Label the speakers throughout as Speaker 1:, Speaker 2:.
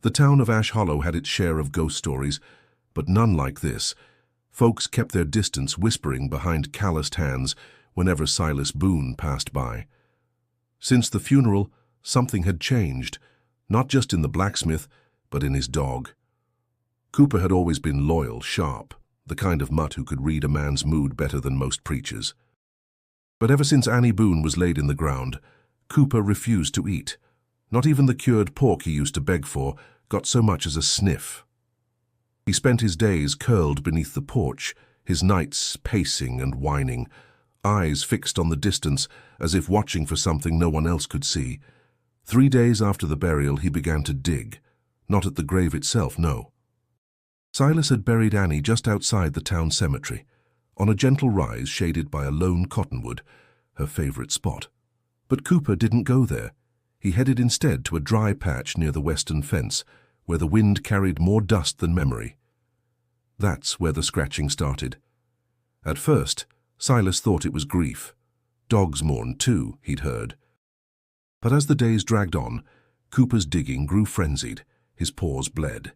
Speaker 1: The town of Ash Hollow had its share of ghost stories, but none like this. Folks kept their distance, whispering behind calloused hands whenever Silas Boone passed by. Since the funeral, something had changed, not just in the blacksmith, but in his dog. Cooper had always been loyal, sharp, the kind of mutt who could read a man's mood better than most preachers. But ever since Annie Boone was laid in the ground, Cooper refused to eat. Not even the cured pork he used to beg for got so much as a sniff. He spent his days curled beneath the porch, his nights pacing and whining, eyes fixed on the distance as if watching for something no one else could see. 3 days after the burial, he began to dig. Not at the grave itself, no. Silas had buried Annie just outside the town cemetery, on a gentle rise shaded by a lone cottonwood, her favorite spot. But Cooper didn't go there. He headed instead to a dry patch near the western fence, where the wind carried more dust than memory. That's where the scratching started. At first, Silas thought it was grief. Dogs mourned too, he'd heard. But as the days dragged on, Cooper's digging grew frenzied, his paws bled.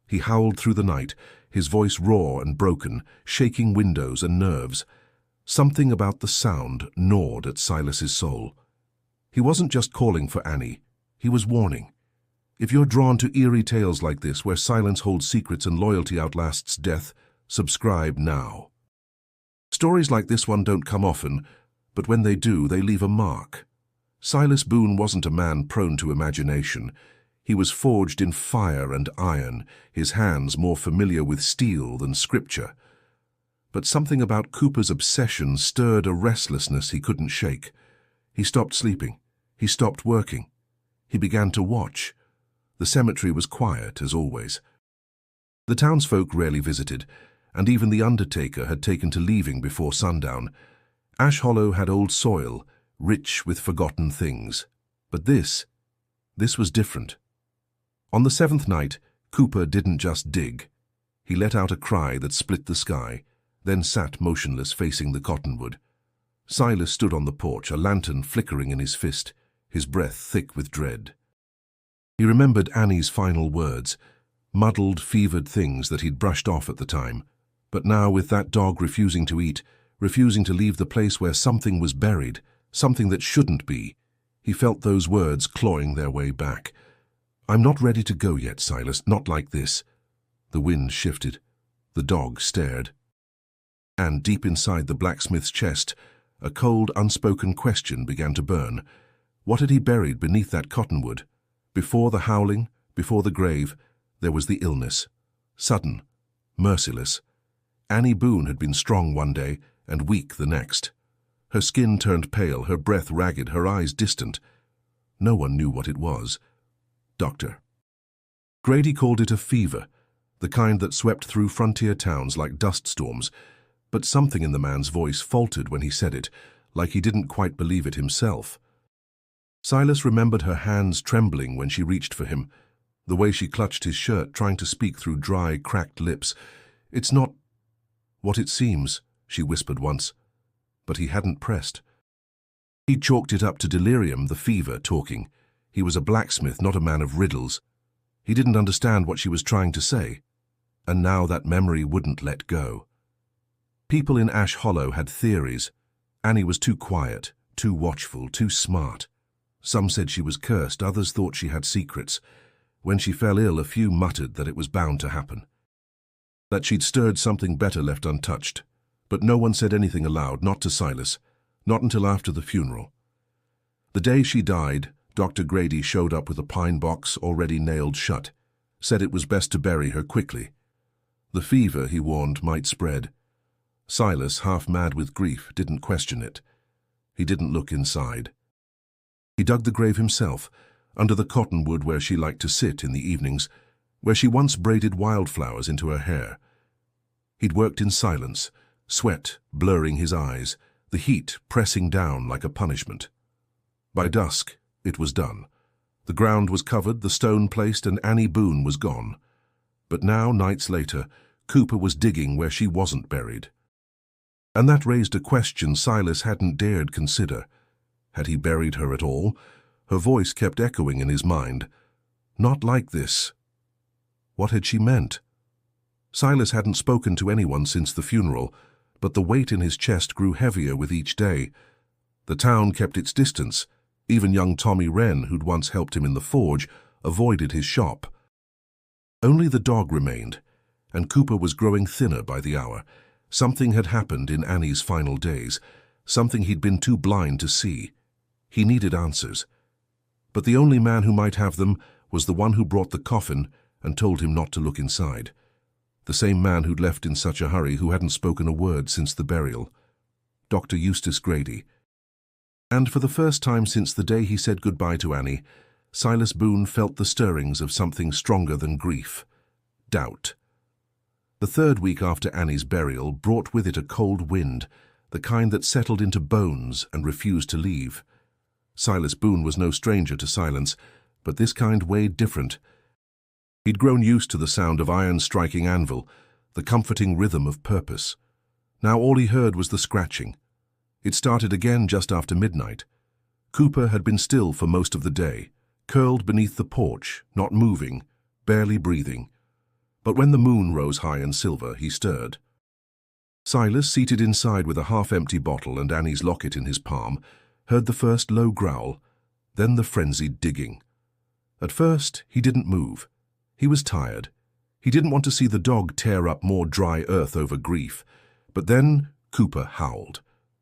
Speaker 1: He howled through the night, his voice raw and broken, shaking windows and nerves. Something about the sound gnawed at Silas's soul. He wasn't just calling for Annie, he was warning. If you're drawn to eerie tales like this, where silence holds secrets and loyalty outlasts death, subscribe now. Stories like this one don't come often, but when they do, they leave a mark. Silas Boone wasn't a man prone to imagination. He was forged in fire and iron, his hands more familiar with steel than scripture. But something about Cooper's obsession stirred a restlessness he couldn't shake. He stopped sleeping. He stopped working. He began to watch. The cemetery was quiet, as always. The townsfolk rarely visited, and even the undertaker had taken to leaving before sundown. Ash Hollow had old soil, rich with forgotten things. But this was different. On the 7th night, Cooper didn't just dig. He let out a cry that split the sky, then sat motionless facing the cottonwood. Silas stood on the porch, a lantern flickering in his fist, his breath thick with dread. He remembered Annie's final words, muddled, fevered things that he'd brushed off at the time. But now, with that dog refusing to eat, refusing to leave the place where something was buried, something that shouldn't be, he felt those words clawing their way back. "I'm not ready to go yet, Silas, not like this." The wind shifted. The dog stared. And deep inside the blacksmith's chest, a cold, unspoken question began to burn. What had he buried beneath that cottonwood? Before the howling, before the grave, there was the illness. Sudden, merciless. Annie Boone had been strong one day and weak the next. Her skin turned pale, her breath ragged, her eyes distant. No one knew what it was. Doctor. Grady called it a fever, the kind that swept through frontier towns like dust storms, but something in the man's voice faltered when he said it, like he didn't quite believe it himself. Silas remembered her hands trembling when she reached for him, the way she clutched his shirt, trying to speak through dry, cracked lips. "It's not what it seems," she whispered once, but he hadn't pressed. He chalked it up to delirium, the fever talking. He was a blacksmith, not a man of riddles. He didn't understand what she was trying to say, and now that memory wouldn't let go. People in Ash Hollow had theories. Annie was too quiet, too watchful, too smart. Some said she was cursed, others thought she had secrets. When she fell ill, a few muttered that it was bound to happen, that she'd stirred something better left untouched. But no one said anything aloud, not to Silas, not until after the funeral. The day she died, Dr. Grady showed up with a pine box already nailed shut, said it was best to bury her quickly. The fever, he warned, might spread. Silas, half mad with grief, didn't question it. He didn't look inside. He dug the grave himself, under the cottonwood where she liked to sit in the evenings, where she once braided wildflowers into her hair. He'd worked in silence, sweat blurring his eyes, the heat pressing down like a punishment. By dusk, it was done. The ground was covered, the stone placed, and Annie Boone was gone. But now, nights later, Cooper was digging where she wasn't buried. And that raised a question Silas hadn't dared consider. Had he buried her at all? Her voice kept echoing in his mind. "Not like this," What had she meant? Silas hadn't spoken to anyone since the funeral, but the weight in his chest grew heavier with each day. The town kept its distance. Even young Tommy Wren, who'd once helped him in the forge, avoided his shop. Only the dog remained, and Cooper was growing thinner by the hour. Something had happened in Annie's final days, something he'd been too blind to see. He needed answers. But the only man who might have them was the one who brought the coffin and told him not to look inside. The same man who'd left in such a hurry, who hadn't spoken a word since the burial. Dr. Eustace Grady. And for the first time since the day he said goodbye to Annie, Silas Boone felt the stirrings of something stronger than grief. Doubt. The third week after Annie's burial brought with it a cold wind, the kind that settled into bones and refused to leave. Silas Boone was no stranger to silence, but this kind weighed different. He'd grown used to the sound of iron striking anvil, the comforting rhythm of purpose. Now all he heard was the scratching. It started again just after midnight. Cooper had been still for most of the day, curled beneath the porch, not moving, barely breathing. But when the moon rose high and silver, he stirred. Silas, seated inside with a half-empty bottle and Annie's locket in his palm, heard the first low growl, then the frenzied digging. At first, he didn't move. He was tired. He didn't want to see the dog tear up more dry earth over grief. But then Cooper howled.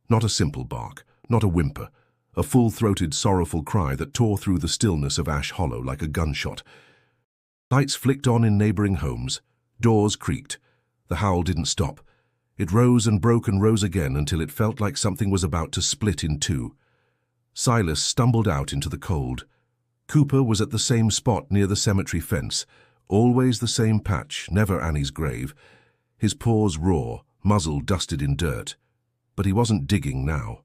Speaker 1: Not a simple bark, not a whimper, a full-throated, sorrowful cry that tore through the stillness of Ash Hollow like a gunshot. Lights flicked on in neighboring homes. Doors creaked. The howl didn't stop. It rose and broke and rose again until it felt like something was about to split in two. Silas stumbled out into the cold. Cooper was at the same spot near the cemetery fence, always the same patch, never Annie's grave. His paws raw, muzzle dusted in dirt. But he wasn't digging now.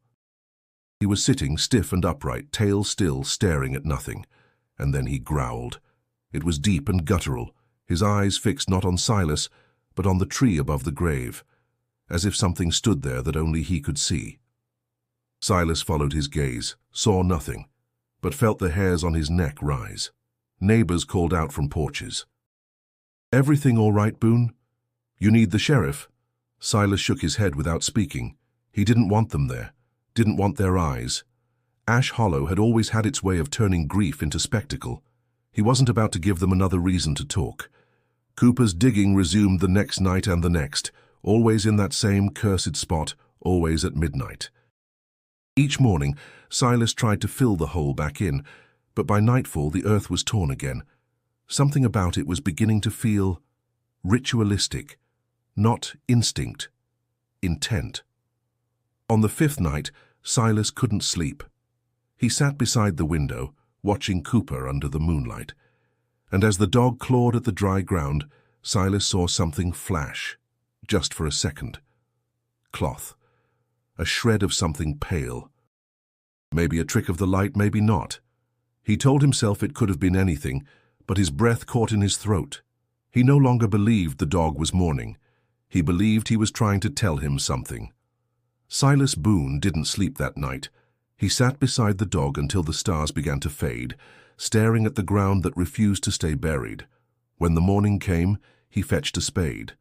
Speaker 1: He was sitting stiff and upright, tail still, staring at nothing. And then he growled. It was deep and guttural, his eyes fixed not on Silas, but on the tree above the grave, as if something stood there that only he could see. Silas followed his gaze, saw nothing, but felt the hairs on his neck rise. Neighbors called out from porches. "Everything all right, Boone? You need the sheriff?" Silas shook his head without speaking. He didn't want them there, didn't want their eyes. Ash Hollow had always had its way of turning grief into spectacle. He wasn't about to give them another reason to talk. Cooper's digging resumed the next night and the next, always in that same cursed spot, always at midnight. Each morning, Silas tried to fill the hole back in, but by nightfall the earth was torn again. Something about it was beginning to feel ritualistic, not instinct, intent. On the fifth night, Silas couldn't sleep. He sat beside the window, watching Cooper under the moonlight. And as the dog clawed at the dry ground, Silas saw something flash, just for a second. Cloth. A shred of something pale. Maybe a trick of the light, maybe not. He told himself it could have been anything, but his breath caught in his throat. He no longer believed the dog was mourning. He believed he was trying to tell him something. Silas Boone didn't sleep that night. He sat beside the dog until the stars began to fade, staring at the ground that refused to stay buried. When the morning came, he fetched a spade.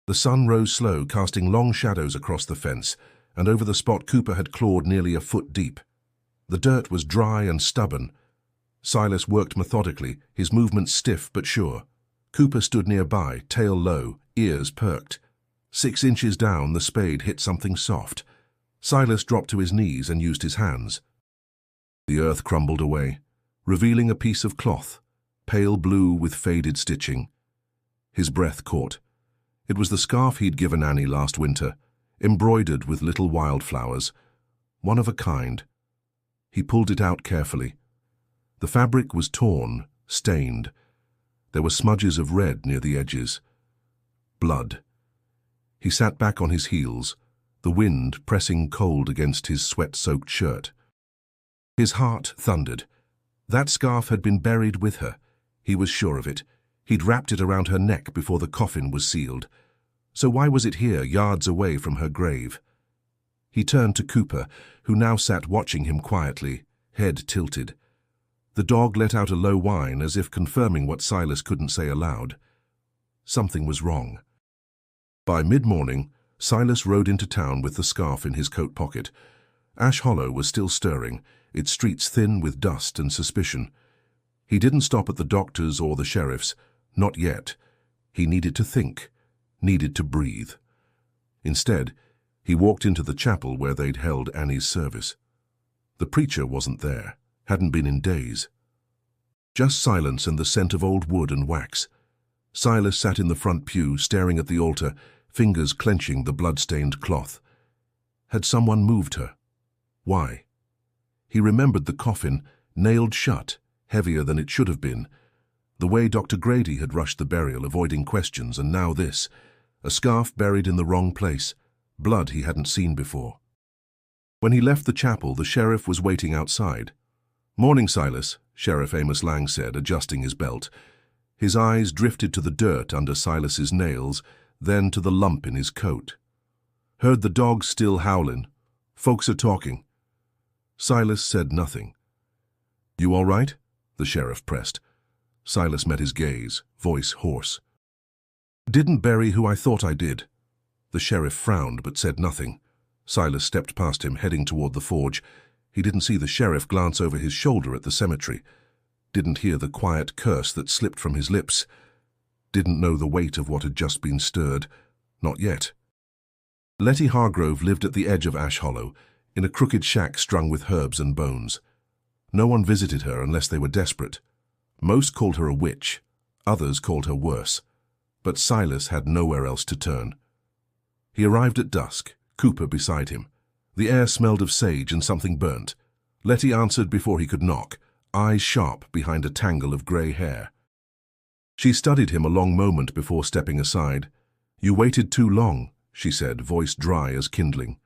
Speaker 1: The sun rose slow, casting long shadows across the fence, and over the spot Cooper had clawed nearly a foot deep. The dirt was dry and stubborn. Silas worked methodically, his movements stiff but sure. Cooper stood nearby, tail low, ears perked. 6 inches down, the spade hit something soft. Silas dropped to his knees and used his hands. The earth crumbled away, revealing a piece of cloth, pale blue with faded stitching. His breath caught. It was the scarf he'd given Annie last winter, embroidered with little wildflowers, one of a kind. He pulled it out carefully. The fabric was torn, stained. There were smudges of red near the edges. Blood. He sat back on his heels, the wind pressing cold against his sweat-soaked shirt. His heart thundered. That scarf had been buried with her. He was sure of it. He'd wrapped it around her neck before the coffin was sealed. So why was it here, yards away from her grave? He turned to Cooper, who now sat watching him quietly, head tilted. The dog let out a low whine as if confirming what Silas couldn't say aloud. Something was wrong. By mid-morning, Silas rode into town with the scarf in his coat pocket. Ash Hollow was still stirring, its streets thin with dust and suspicion. He didn't stop at the doctor's or the sheriff's, not yet. He needed to think, needed to breathe. Instead, he walked into the chapel where they'd held Annie's service. The preacher wasn't there, hadn't been in days. Just silence and the scent of old wood and wax. Silas sat in the front pew, staring at the altar, fingers clenching the blood-stained cloth. Had someone moved her? Why? He remembered the coffin, nailed shut, heavier than it should have been. The way Dr. Grady had rushed the burial, avoiding questions, and now this. A scarf buried in the wrong place, blood he hadn't seen before. When he left the chapel, the sheriff was waiting outside. "Morning, Silas," Sheriff Amos Lang said, adjusting his belt. His eyes drifted to the dirt under Silas's nails, then to the lump in his coat. "Heard the dog still howling. Folks are talking." Silas said nothing. "You all right?" the sheriff pressed. Silas met his gaze, voice hoarse. "Didn't bury who I thought I did." The sheriff frowned but said nothing. Silas stepped past him, heading toward the forge. He didn't see the sheriff glance over his shoulder at the cemetery. Didn't hear the quiet curse that slipped from his lips. Didn't know the weight of what had just been stirred. Not yet. Letty Hargrove lived at the edge of Ash Hollow, in a crooked shack strung with herbs and bones. No one visited her unless they were desperate. Most called her a witch. Others called her worse. But Silas had nowhere else to turn. He arrived at dusk, Cooper beside him. The air smelled of sage and something burnt. Letty answered before he could knock, eyes sharp behind a tangle of grey hair. She studied him a long moment before stepping aside. "You waited too long," she said, voice dry as kindling.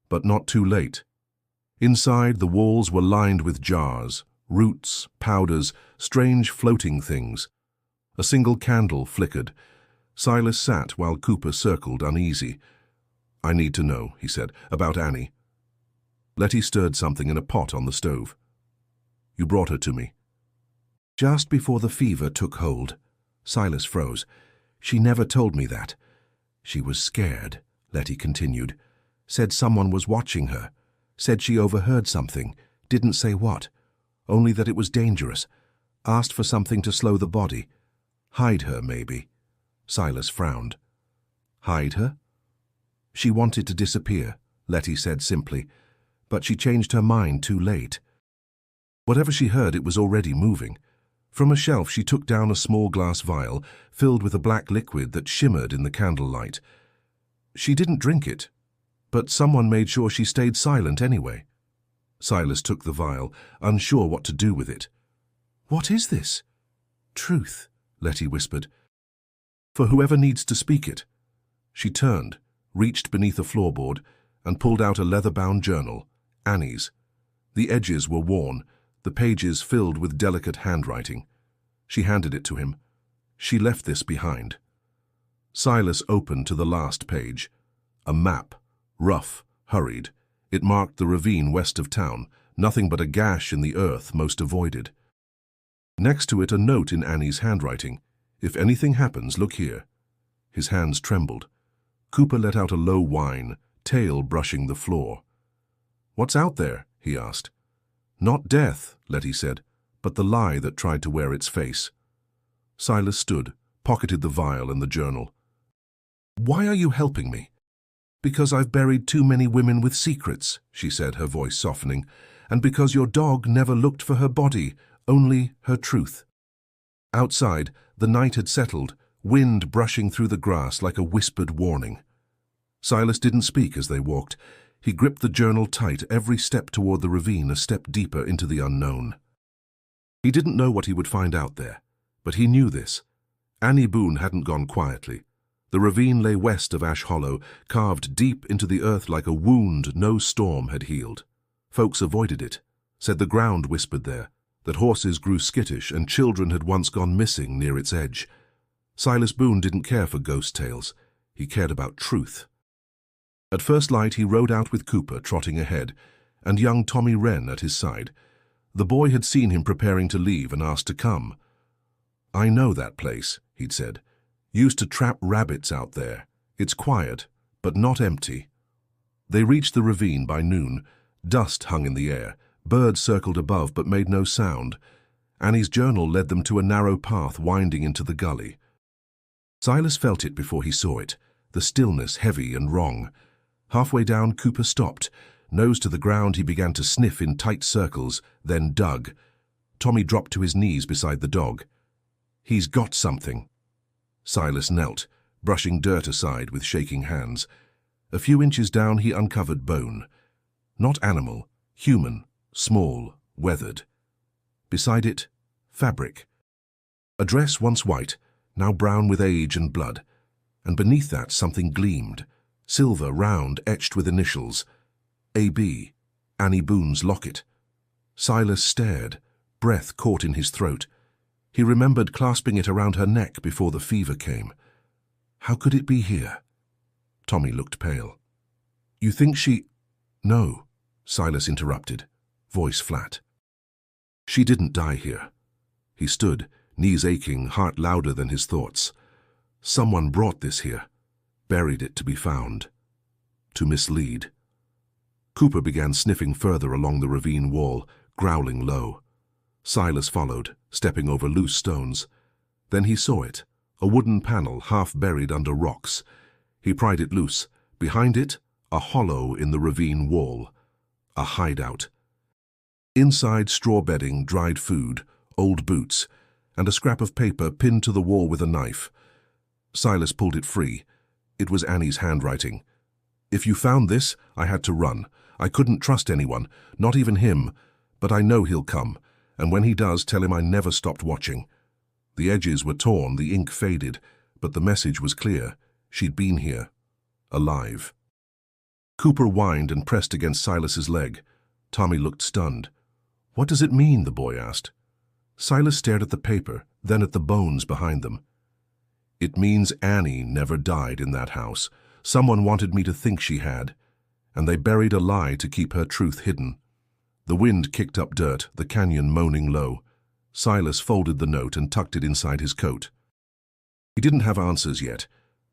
Speaker 1: But not too late. Inside, the walls were lined with jars, roots, powders, strange floating things. A single candle flickered. Silas sat while Cooper circled, uneasy. "I need to know," he said, "about Annie." Letty stirred something in a pot on the stove. "You brought her to me." "Just before the fever took hold." Silas froze. "She never told me that." "She was scared," Letty continued. "Said someone was watching her. Said she overheard something. Didn't say what. Only that it was dangerous. Asked for something to slow the body. Hide her, maybe." Silas frowned. "Hide her?" "She wanted to disappear," Letty said simply. "But she changed her mind too late." Whatever she heard, it was already moving. From a shelf she took down a small glass vial, filled with a black liquid that shimmered in the candlelight. She didn't drink it, but someone made sure she stayed silent anyway. Silas took the vial, unsure what to do with it. "What is this?" "Truth," Letty whispered. "For whoever needs to speak it." She turned, reached beneath a floorboard, and pulled out a leather-bound journal, Annie's. The edges were worn, the pages filled with delicate handwriting. She handed it to him. "She left this behind." Silas opened to the last page. A map, rough, hurried. It marked the ravine west of town, nothing but a gash in the earth most avoided. Next to it a note in Annie's handwriting. "If anything happens, look here." His hands trembled. Cooper let out a low whine, tail brushing the floor. "What's out there?" he asked. "Not death," Letty said, "but the lie that tried to wear its face." Silas stood, pocketed the vial and the journal. "Why are you helping me?" "Because I've buried too many women with secrets," she said, her voice softening, "and because your dog never looked for her body, only her truth." Outside, the night had settled, wind brushing through the grass like a whispered warning. Silas didn't speak as they walked. He gripped the journal tight, every step toward the ravine a step deeper into the unknown. He didn't know what he would find out there, but he knew this. Annie Boone hadn't gone quietly. The ravine lay west of Ash Hollow, carved deep into the earth like a wound no storm had healed. Folks avoided it, said the ground whispered there, that horses grew skittish and children had once gone missing near its edge. Silas Boone didn't care for ghost tales. He cared about truth. At first light he rode out with Cooper trotting ahead, and young Tommy Wren at his side. The boy had seen him preparing to leave and asked to come. "I know that place," he'd said. "Used to trap rabbits out there. It's quiet, but not empty." They reached the ravine by noon. Dust hung in the air. Birds circled above but made no sound. Annie's journal led them to a narrow path winding into the gully. Silas felt it before he saw it, the stillness heavy and wrong. Halfway down, Cooper stopped. Nose to the ground, he began to sniff in tight circles, then dug. Tommy dropped to his knees beside the dog. "He's got something." Silas knelt, brushing dirt aside with shaking hands. A few inches down, he uncovered bone. Not animal, human, small, weathered. Beside it, fabric. A dress once white, now brown with age and blood. And beneath that something gleamed, silver, round, etched with initials. A.B., Annie Boone's locket. Silas stared, breath caught in his throat. He remembered clasping it around her neck before the fever came. How could it be here? Tommy looked pale. "You think she—" "No," Silas interrupted, voice flat. "She didn't die here." He stood, knees aching, heart louder than his thoughts. Someone brought this here, buried it to be found, to mislead. Cooper began sniffing further along the ravine wall, growling low. Silas followed, stepping over loose stones. Then he saw it, a wooden panel half buried under rocks. He pried it loose. Behind it, a hollow in the ravine wall. A hideout. Inside, straw bedding, dried food, old boots, and a scrap of paper pinned to the wall with a knife. Silas pulled it free. It was Annie's handwriting. "If you found this, I had to run. I couldn't trust anyone, not even him, but I know he'll come, and when he does, tell him I never stopped watching." The edges were torn, the ink faded, but the message was clear. She'd been here, alive. Cooper whined and pressed against Silas's leg. Tommy looked stunned. "What does it mean?" the boy asked. Silas stared at the paper, then at the bones behind them. "It means Annie never died in that house. Someone wanted me to think she had, and they buried a lie to keep her truth hidden." The wind kicked up dirt, the canyon moaning low. Silas folded the note and tucked it inside his coat. He didn't have answers yet,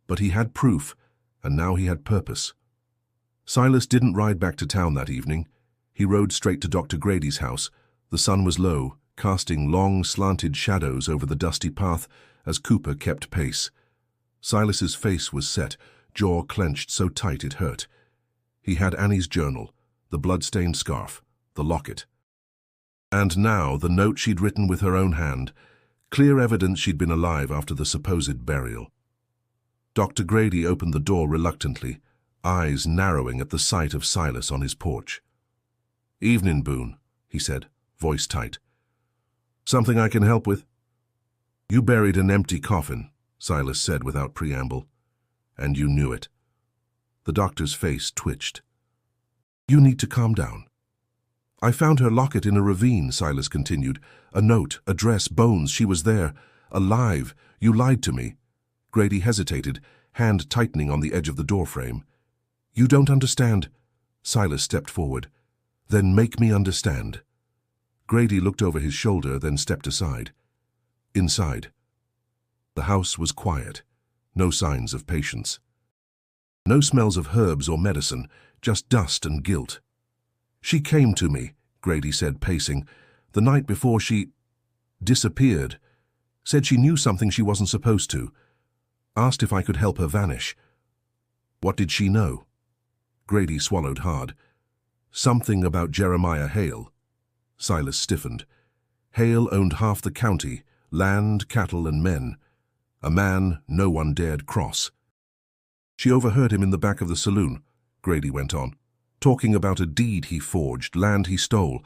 Speaker 1: but he had proof, and now he had purpose. Silas didn't ride back to town that evening. He rode straight to Dr. Grady's house. The sun was low, casting long, slanted shadows over the dusty path as Cooper kept pace. Silas's face was set, jaw clenched so tight it hurt. He had Annie's journal, the blood-stained scarf, the locket. And now the note she'd written with her own hand, clear evidence she'd been alive after the supposed burial. Dr. Grady opened the door reluctantly, eyes narrowing at the sight of Silas on his porch. "Evening, Boone," he said, voice tight. "Something I can help with?" "You buried an empty coffin," Silas said without preamble. "And you knew it." The doctor's face twitched. "You need to calm down." "I found her locket in a ravine," Silas continued. "A note, address, bones, she was there. Alive. You lied to me." Grady hesitated, hand tightening on the edge of the doorframe. "You don't understand." Silas stepped forward. "Then make me understand." Grady looked over his shoulder, then stepped aside. Inside. The house was quiet. No signs of patience. No smells of herbs or medicine, just dust and guilt. "She came to me," Grady said, pacing, "the night before she disappeared. Said she knew something she wasn't supposed to. Asked if I could help her vanish." "What did she know?" Grady swallowed hard. "Something about Jeremiah Hale." Silas stiffened. Hale owned half the county, land, cattle, and men. A man no one dared cross. "She overheard him in the back of the saloon," Grady went on, "talking about a deed he forged, land he stole.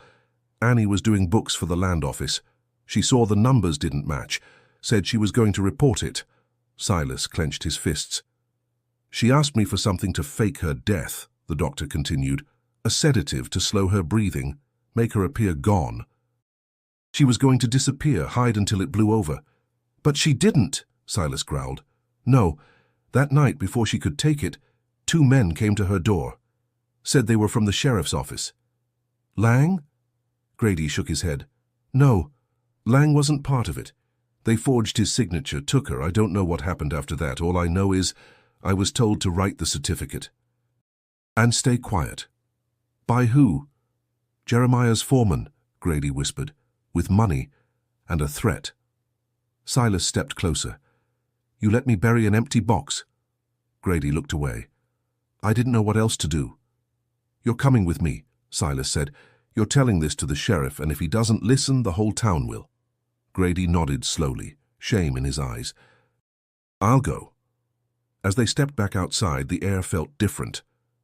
Speaker 1: Annie was doing books for the land office. She saw the numbers didn't match, said she was going to report it." Silas clenched his fists. "She asked me for something to fake her death," the doctor continued, "a sedative to slow her breathing, make her appear gone. She was going to disappear, hide until it blew over." "But she didn't," Silas growled. "No, that night before she could take it, 2 men came to her door. Said they were from the sheriff's office." "Lang?" Grady shook his head. No, Lang wasn't part of it. They forged his signature, took her. I don't know what happened after that. All I know is I was told to write the certificate. And stay quiet. By who? Jeremiah's foreman, Grady whispered, with money and a threat. Silas stepped closer. You let me bury an empty box. Grady looked away. I didn't know what else to do. You're coming with me, Silas said. You're telling this to the sheriff, and if he doesn't listen, the whole town will. Grady nodded slowly, shame in his eyes. I'll go. As they stepped back outside, the air felt different,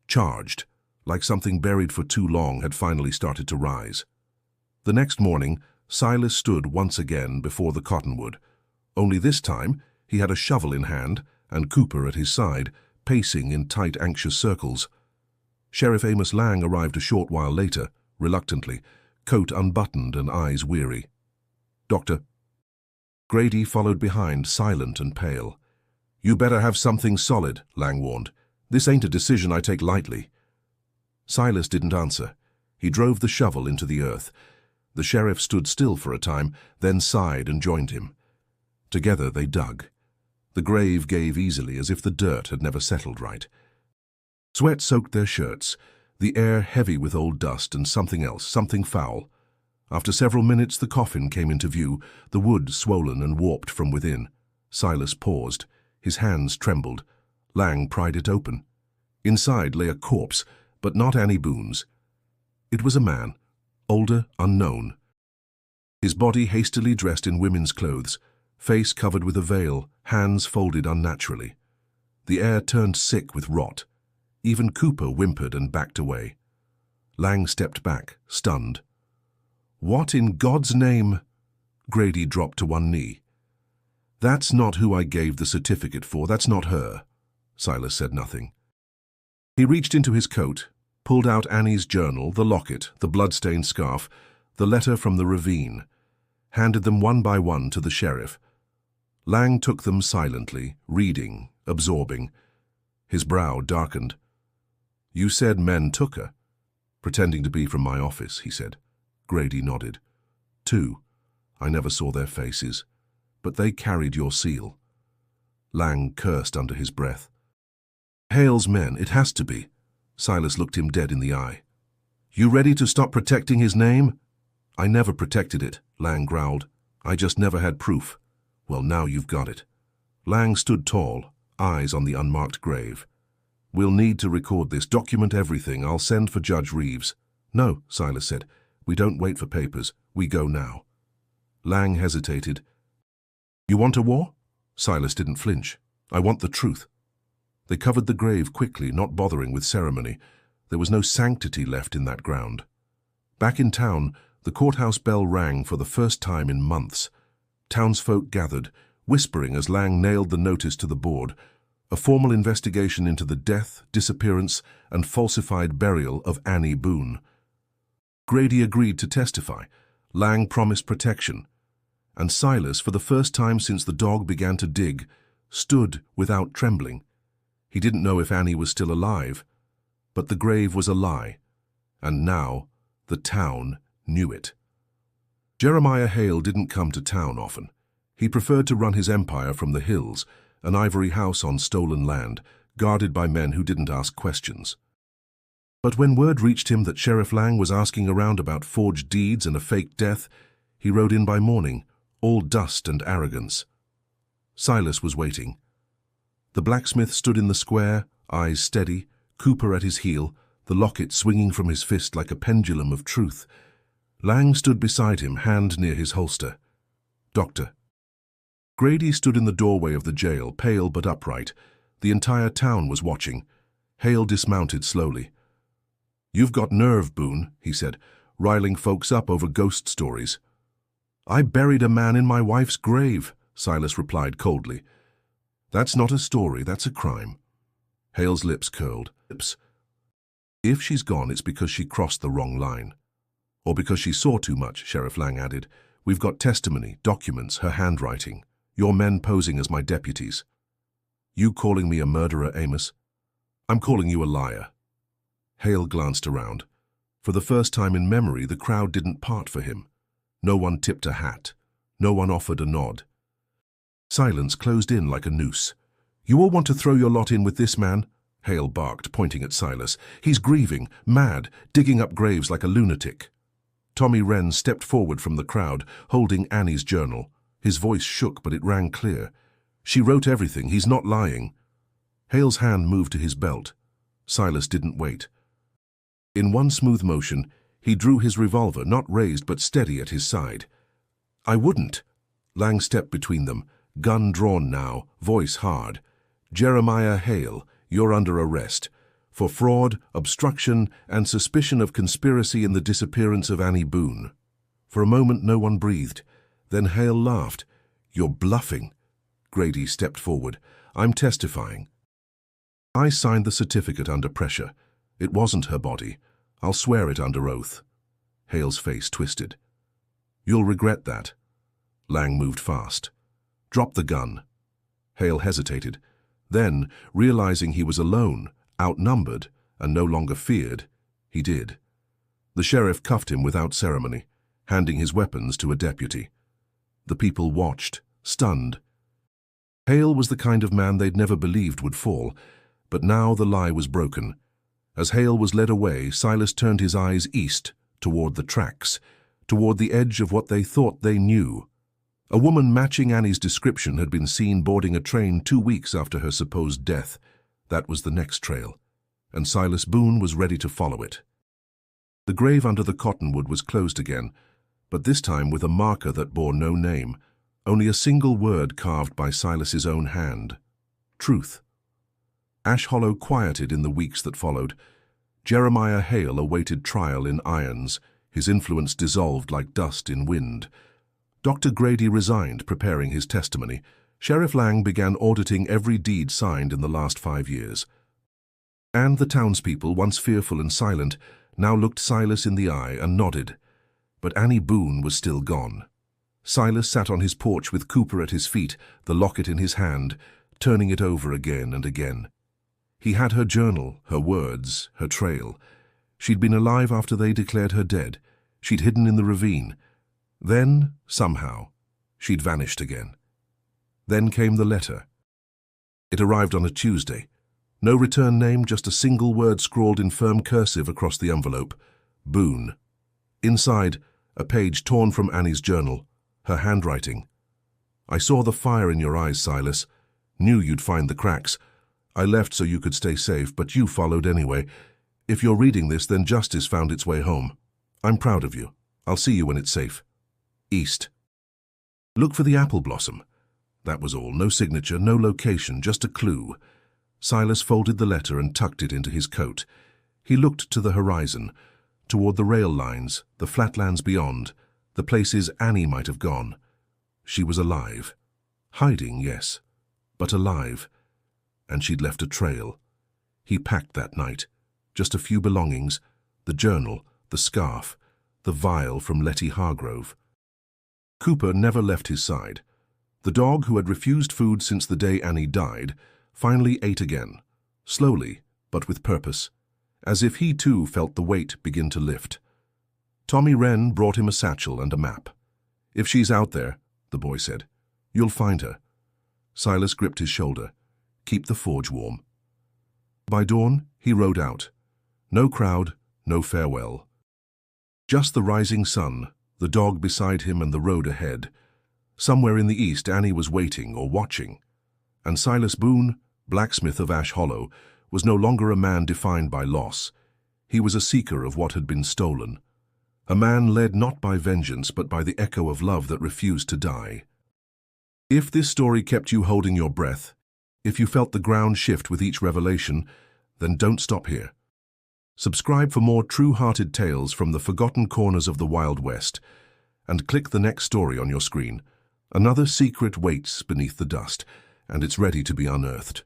Speaker 1: charged, like something buried for too long had finally started to rise. The next morning, Silas stood once again before the cottonwood. Only this time, he had a shovel in hand and Cooper at his side, pacing in tight, anxious circles. Sheriff Amos Lang arrived a short while later, reluctantly, coat unbuttoned and eyes weary. Doctor. Grady followed behind, silent and pale. You better have something solid, Lang warned. This ain't a decision I take lightly. Silas didn't answer. He drove the shovel into the earth. The sheriff stood still for a time, then sighed and joined him. Together they dug. The grave gave easily, as if the dirt had never settled right. Sweat soaked their shirts, the air heavy with old dust and something else, something foul. After several minutes the coffin came into view, the wood swollen and warped from within. Silas paused. His hands trembled. Lang pried it open. Inside lay a corpse, but not Annie Boone's. It was a man, older, unknown. His body hastily dressed in women's clothes, face covered with a veil, hands folded unnaturally. The air turned sick with rot. Even Cooper whimpered and backed away. Lang stepped back, stunned. What in God's name? Grady dropped to one knee. That's not who I gave the certificate for, that's not her. Silas said nothing. He reached into his coat, pulled out Annie's journal, the locket, the blood-stained scarf, the letter from the ravine, handed them one by one to the sheriff. Lang took them silently, reading, absorbing. His brow darkened. You said men took her. Pretending to be from my office, he said. Grady nodded. 2. I never saw their faces, but they carried your seal. Lang cursed under his breath. Hale's men, it has to be. Silas looked him dead in the eye. You ready to stop protecting his name? I never protected it, Lang growled. I just never had proof. Well, now you've got it. Lang stood tall, eyes on the unmarked grave. We'll need to record this, document everything. I'll send for Judge Reeves. No, Silas said. We don't wait for papers. We go now. Lang hesitated. You want a war? Silas didn't flinch. I want the truth. They covered the grave quickly, not bothering with ceremony. There was no sanctity left in that ground. Back in town, the courthouse bell rang for the first time in months. Townsfolk gathered, whispering as Lang nailed the notice to the board. A formal investigation into the death, disappearance, and falsified burial of Annie Boone. Grady agreed to testify. Lang promised protection. And Silas, for the first time since the dog began to dig, stood without trembling. He didn't know if Annie was still alive, but the grave was a lie, and now the town knew it. Jeremiah Hale didn't come to town often. He preferred to run his empire from the hills, an ivory house on stolen land, guarded by men who didn't ask questions. But when word reached him that Sheriff Lang was asking around about forged deeds and a fake death, he rode in by morning, all dust and arrogance. Silas was waiting. The blacksmith stood in the square, eyes steady, Cooper at his heel, the locket swinging from his fist like a pendulum of truth. Lang stood beside him, hand near his holster. Doctor. Grady stood in the doorway of the jail, pale but upright. The entire town was watching. Hale dismounted slowly. You've got nerve, Boone, he said, riling folks up over ghost stories. I buried a man in my wife's grave, Silas replied coldly. That's not a story, that's a crime. Hale's lips curled. If she's gone, it's because she crossed the wrong line. Or because she saw too much, Sheriff Lang added. We've got testimony, documents, her handwriting. Your men posing as my deputies. You calling me a murderer, Amos? I'm calling you a liar. Hale glanced around. For the first time in memory, the crowd didn't part for him. No one tipped a hat. No one offered a nod. Silence closed in like a noose. "You all want to throw your lot in with this man?" Hale barked, pointing at Silas. "He's grieving, mad, digging up graves like a lunatic." Tommy Wren stepped forward from the crowd, holding Annie's journal. His voice shook, but it rang clear. "She wrote everything. He's not lying." Hale's hand moved to his belt. Silas didn't wait. In one smooth motion, he drew his revolver, not raised but steady at his side. "I wouldn't." Lang stepped between them, gun drawn now, voice hard. "Jeremiah Hale, you're under arrest for fraud, obstruction, and suspicion of conspiracy in the disappearance of Annie Boone." For a moment no one breathed. Then Hale laughed. "You're bluffing." Grady stepped forward. "I'm testifying. I signed the certificate under pressure. It wasn't her body. I'll swear it under oath." Hale's face twisted. "You'll regret that." Lang moved fast. "Drop the gun." Hale hesitated. Then, realizing he was alone, outnumbered, and no longer feared, he did. The sheriff cuffed him without ceremony, handing his weapons to a deputy. The people watched, stunned. Hale was the kind of man they'd never believed would fall, but now the lie was broken. As Hale was led away, Silas turned his eyes east, toward the tracks, toward the edge of what they thought they knew. A woman matching Annie's description had been seen boarding a train 2 weeks after her supposed death. That was the next trail, and Silas Boone was ready to follow it. The grave under the cottonwood was closed again, but this time with a marker that bore no name, only a single word carved by Silas's own hand: truth. Ash Hollow quieted in the weeks that followed. Jeremiah Hale awaited trial in irons, his influence dissolved like dust in wind. Dr. Grady resigned, preparing his testimony. Sheriff Lang began auditing every deed signed in the last 5 years. And the townspeople, once fearful and silent, now looked Silas in the eye and nodded. But Annie Boone was still gone. Silas sat on his porch with Cooper at his feet, the locket in his hand, turning it over again and again. He had her journal, her words, her trail. She'd been alive after they declared her dead. She'd hidden in the ravine. Then, somehow, she'd vanished again. Then came the letter. It arrived on a Tuesday. No return name, just a single word scrawled in firm cursive across the envelope: Boone. Inside, a page torn from Annie's journal, her handwriting. "I saw the fire in your eyes, Silas. Knew you'd find the cracks. I left so you could stay safe, but you followed anyway. If you're reading this, then justice found its way home. I'm proud of you. I'll see you when it's safe. East." Look for the apple blossom. That was all. No signature, no location, just a clue. Silas folded the letter and tucked it into his coat. He looked to the horizon, toward the rail lines, the flatlands beyond, the places Annie might have gone. She was alive. Hiding, yes, but alive. And she'd left a trail. He packed that night. Just a few belongings: the journal, the scarf, the vial from Letty Hargrove. Cooper never left his side. The dog, who had refused food since the day Annie died, finally ate again, slowly, but with purpose, as if he too felt the weight begin to lift. Tommy Wren brought him a satchel and a map. "If she's out there," the boy said, "you'll find her." Silas gripped his shoulder. "Keep the forge warm." By dawn, he rode out. No crowd, no farewell. Just the rising sun, the dog beside him and the road ahead. Somewhere in the east, Annie was waiting or watching. And Silas Boone, blacksmith of Ash Hollow, was no longer a man defined by loss. He was a seeker of what had been stolen. A man led not by vengeance, but by the echo of love that refused to die. If this story kept you holding your breath, if you felt the ground shift with each revelation, then don't stop here. Subscribe for more true-hearted tales from the forgotten corners of the Wild West, and click the next story on your screen. Another secret waits beneath the dust, and it's ready to be unearthed.